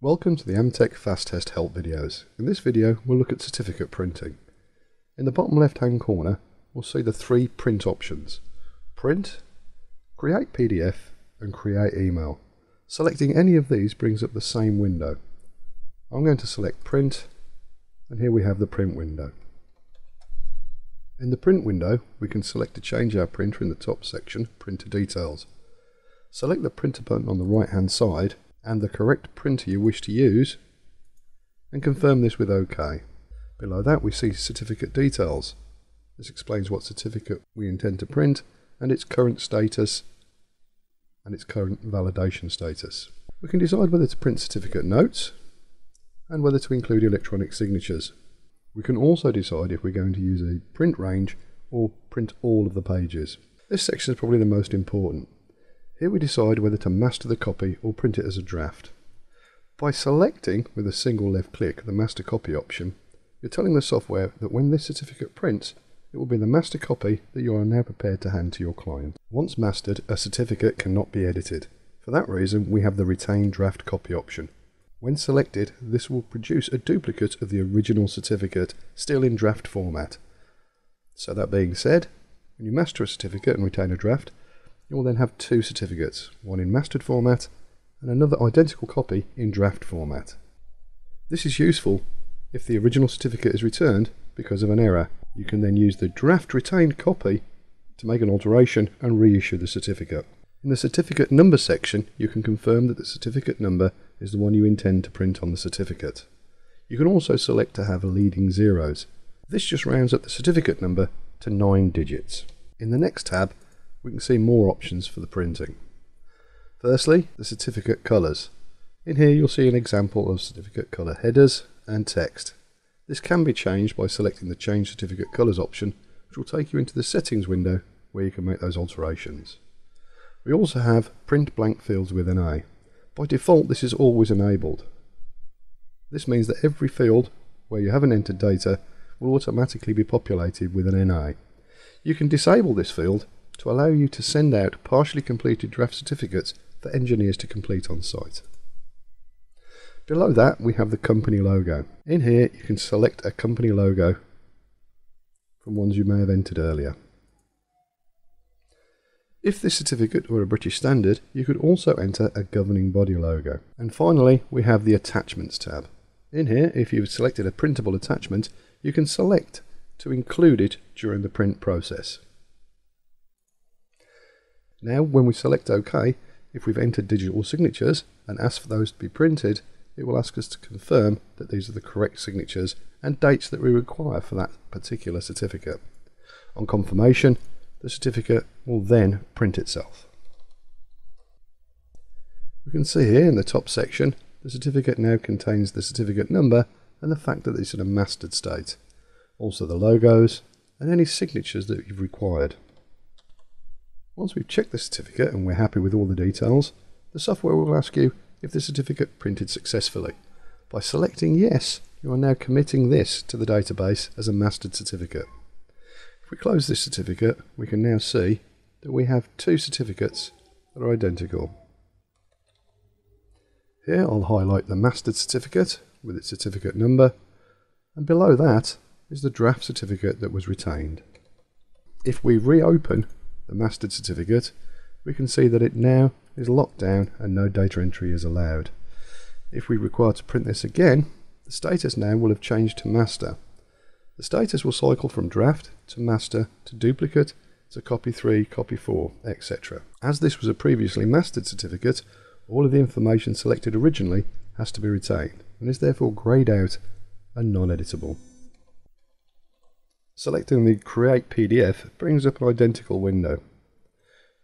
Welcome to the Amtech FastTest Help videos. In this video we'll look at certificate printing. In the bottom left hand corner we'll see the three print options: print, create PDF and create email. Selecting any of these brings up the same window. I'm going to select print, and here we have the print window. In the print window we can select to change our printer in the top section, printer details. Select the printer button on the right hand side and the correct printer you wish to use, and confirm this with OK. Below that we see certificate details. This explains what certificate we intend to print and its current status and its current validation status. We can decide whether to print certificate notes and whether to include electronic signatures. We can also decide if we're going to use a print range or print all of the pages. This section is probably the most important. Here we decide whether to master the copy or print it as a draft. By selecting with a single left click the master copy option, you're telling the software that when this certificate prints, it will be the master copy that you are now prepared to hand to your client. Once mastered, a certificate cannot be edited. For that reason, we have the retain draft copy option. When selected, this will produce a duplicate of the original certificate, still in draft format. So that being said, when you master a certificate and retain a draft, you will then have two certificates, one in mastered format and another identical copy in draft format. This is useful if the original certificate is returned because of an error. You can then use the draft retained copy to make an alteration and reissue the certificate. In the certificate number section, you can confirm that the certificate number is the one you intend to print on the certificate. You can also select to have leading zeros. This just rounds up the certificate number to 9 digits. In the next tab, we can see more options for the printing. Firstly, the certificate colours. In here you'll see an example of certificate colour headers and text. This can be changed by selecting the Change Certificate Colours option, which will take you into the settings window where you can make those alterations. We also have print blank fields with an A. By default this is always enabled. This means that every field where you haven't entered data will automatically be populated with an NA. You can disable this field to allow you to send out partially completed draft certificates for engineers to complete on site. Below that we have the company logo. In here you can select a company logo from ones you may have entered earlier. If this certificate were a British standard, you could also enter a governing body logo. And finally we have the attachments tab. In here, if you've selected a printable attachment, you can select to include it during the print process. Now when we select OK, if we've entered digital signatures and asked for those to be printed, it will ask us to confirm that these are the correct signatures and dates that we require for that particular certificate. On confirmation, the certificate will then print itself. We can see here in the top section, the certificate now contains the certificate number and the fact that it's in a mastered state. Also the logos and any signatures that you've required. Once we've checked the certificate and we're happy with all the details, the software will ask you if the certificate printed successfully. By selecting yes, you are now committing this to the database as a mastered certificate. If we close this certificate, we can now see that we have two certificates that are identical. Here I'll highlight the mastered certificate with its certificate number, and below that is the draft certificate that was retained. If we reopen the mastered certificate, we can see that it now is locked down and no data entry is allowed. If we require to print this again, the status now will have changed to master. The status will cycle from draft to master to duplicate to copy 3, copy 4, etc. As this was a previously mastered certificate, all of the information selected originally has to be retained and is therefore greyed out and non-editable. Selecting the Create PDF brings up an identical window.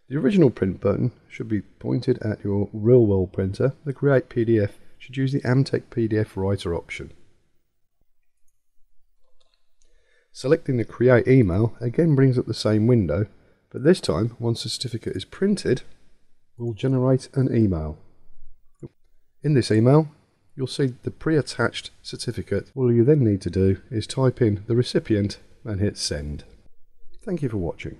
The original print button should be pointed at your real-world printer. The Create PDF should use the Amtech PDF Writer option. Selecting the Create Email again brings up the same window, but this time, once the certificate is printed, we'll generate an email. In this email, you'll see the pre-attached certificate. All you then need to do is type in the recipient and hit send. Thank you for watching.